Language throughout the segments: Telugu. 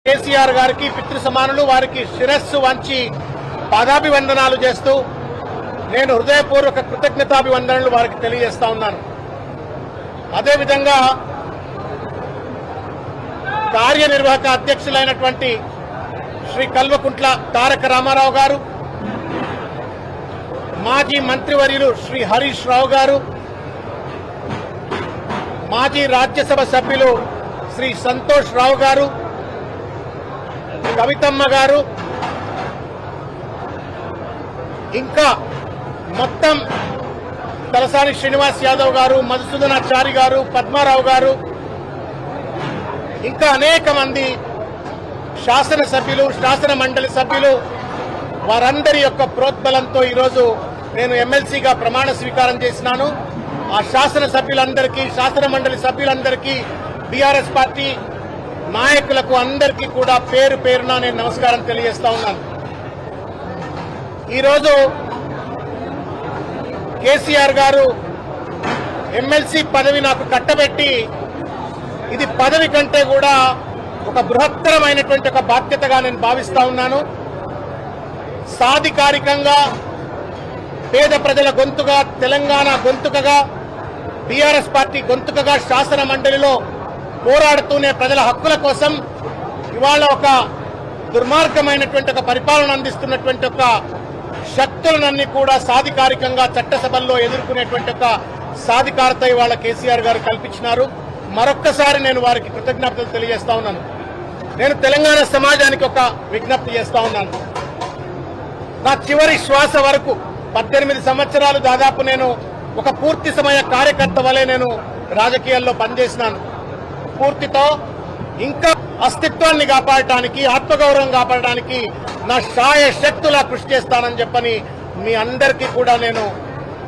కేసీఆర్ గారికి పితృ సమానులు వారికి శిరస్సు వంచి పాదాభివందనాలు చేస్తూ నేను హృదయపూర్వక కృతజ్ఞతాభివందనలు వారికి తెలియజేస్తా ఉన్నాను. అదేవిధంగా కార్యనిర్వాహక అధ్యక్షులైనటువంటి శ్రీ కల్వకుంట్ల తారక రామారావు గారు, మాజీ మంత్రివర్యులు శ్రీ హరీష్ రావు గారు, మాజీ రాజ్యసభ సభ్యులు శ్రీ సంతోష్ రావు గారు, కవితమ్మ గారు, ఇంకా మొత్తం తలసాని శ్రీనివాస్ యాదవ్ గారు, మధుసూదనాచారి గారు, పద్మారావు గారు, ఇంకా అనేక మంది శాసనసభ్యులు, శాసన మండలి సభ్యులు, వారందరి యొక్క ప్రోద్బలంతో ఈరోజు నేను ఎమ్మెల్సీగా ప్రమాణ స్వీకారం చేసినాను. ఆ శాసనసభ్యులందరికీ, శాసన మండలి సభ్యులందరికీ, బీఆర్ఎస్ పార్టీ నాయకులకు అందరికీ కూడా పేరు పేరున నేను నమస్కారం తెలియజేస్తా ఉన్నాను. ఈరోజు కేసీఆర్ గారు ఎమ్మెల్సీ పదవి నాకు కట్టబెట్టి, ఇది పదవి కంటే కూడా ఒక బృహత్తరమైనటువంటి ఒక బాధ్యతగా నేను భావిస్తా ఉన్నాను. సాధికారికంగా పేద ప్రజల గొంతుగా, తెలంగాణ గొంతుకగా, బీఆర్ఎస్ పార్టీ గొంతుకగా శాసన మండలిలో పోరాడుతూనే ప్రజల హక్కుల కోసం ఇవాళ ఒక దుర్మార్గమైనటువంటి ఒక పరిపాలన అందిస్తున్నటువంటి ఒక శక్తులనన్నీ కూడా సాధికారికంగా చట్టసభల్లో ఎదుర్కొనేటువంటి ఒక సాధికారత ఇవాళ కేసీఆర్ గారు కల్పించినారు. మరొక్కసారి నేను వారికి కృతజ్ఞతలు తెలియజేస్తా ఉన్నాను. నేను తెలంగాణ సమాజానికి ఒక విజ్ఞప్తి చేస్తా ఉన్నాను. నా చివరి శ్వాస వరకు 18 సంవత్సరాలు దాదాపు నేను ఒక పూర్తి సమయ కార్యకర్త వలె నేను రాజకీయాల్లో పనిచేసినాను. పూర్తితో ఇంకా అస్తిత్వాన్ని కాపాడటానికి, ఆత్మగౌరవం కాపాడడానికి నా శాయ శక్తులా కృషి చేస్తానని చెప్పని మీ అందరికీ కూడా నేను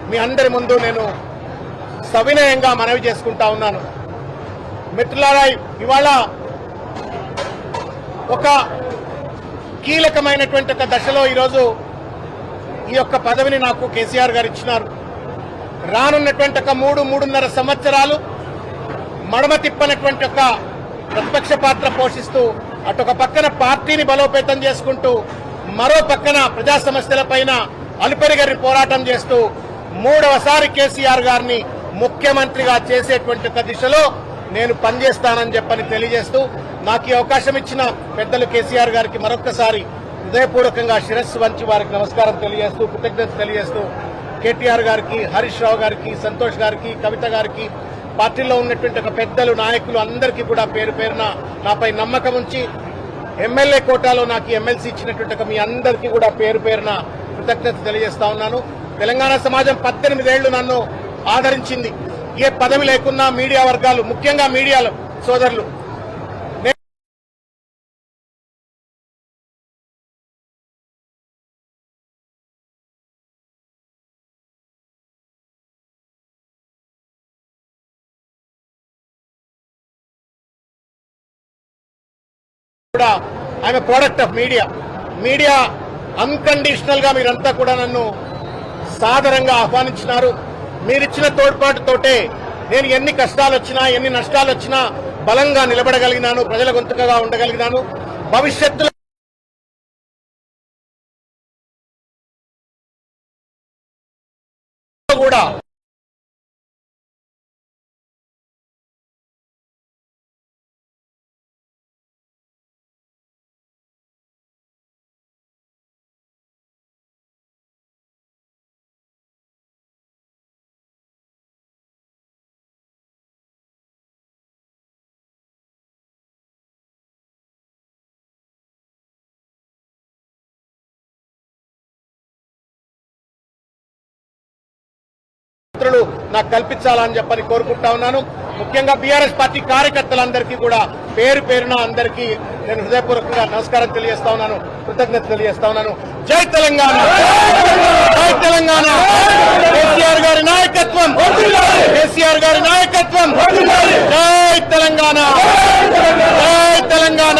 మీ అందరి ముందు నేను సవినయంగా మనవి చేసుకుంటా ఉన్నాను. మిత్రులారా, ఇవాళ ఒక కీలకమైనటువంటి ఒక దశలో ఈరోజు ఈ యొక్క పదవిని నాకు కేసీఆర్ గారు ఇచ్చినారు. రానున్నటువంటి ఒక 3-3.5 సంవత్సరాలు మడమ తిప్పనటువంటి ఒక ప్రతిపక్ష పాత్ర పోషిస్తూ అటొక పక్కన పార్టీని బలోపేతం చేసుకుంటూ, మరో పక్కన ప్రజా సమస్యలపైన అలుపెరగని పోరాటం చేస్తూ 3వసారి కేసీఆర్ గారిని ముఖ్యమంత్రిగా చేసేటువంటి ఒక దిశలో నేను పనిచేస్తానని చెప్పని తెలియజేస్తూ, నాకు ఈ అవకాశం ఇచ్చిన పెద్దలు కేసీఆర్ గారికి మరొక్కసారి హృదయపూర్వకంగా శిరస్సు వంచి వారికి నమస్కారం తెలియజేస్తూ, కృతజ్ఞత తెలియజేస్తూ, కేటీఆర్ గారికి, హరీష్ రావు గారికి, సంతోష్ గారికి, కవిత గారికి, పార్టీలో ఉన్నటువంటి ఒక పెద్దలు, నాయకులు అందరికీ కూడా పేరు పేరున నాపై నమ్మకం ఉంచి ఎమ్మెల్యే కోటాలో నాకు ఎమ్మెల్సీ ఇచ్చినటువంటి మీ అందరికీ కూడా పేరు పేరున కృతజ్ఞత తెలియజేస్తా ఉన్నాను. తెలంగాణ సమాజం 18 ఏళ్లు నన్ను ఆదరించింది. ఏ పదవి లేకున్నా మీడియా వర్గాలు, ముఖ్యంగా మీడియా సోదరులు కూడా I'm product of media. Media unconditional గా మీరంతా కూడా నన్ను సాదరంగా ఆహ్వానించినారు. మీరిచ్చిన తోడ్పాటుతోటే నేను ఎన్ని కష్టాలు వచ్చినా, ఎన్ని నష్టాలు వచ్చినా బలంగా నిలబడగలిగినాను, ప్రజల గొంతుకగా ఉండగలిగినాను. భవిష్యత్తులో కూడా నాకు కల్పించాలని చెప్పని కోరుకుంటా ఉన్నాను. ముఖ్యంగా బీఆర్ఎస్ పార్టీ కార్యకర్తలందరికీ కూడా పేరు పేరున అందరికీ నేను హృదయపూర్వకంగా నమస్కారం తెలియజేస్తా ఉన్నాను, కృతజ్ఞత తెలియజేస్తా ఉన్నాను. జై తెలంగాణ, జై తెలంగాణ. కేసీఆర్ గారి నాయకత్వం, కేసీఆర్ గారి నాయకత్వం. జై తెలంగాణ, జై తెలంగాణ.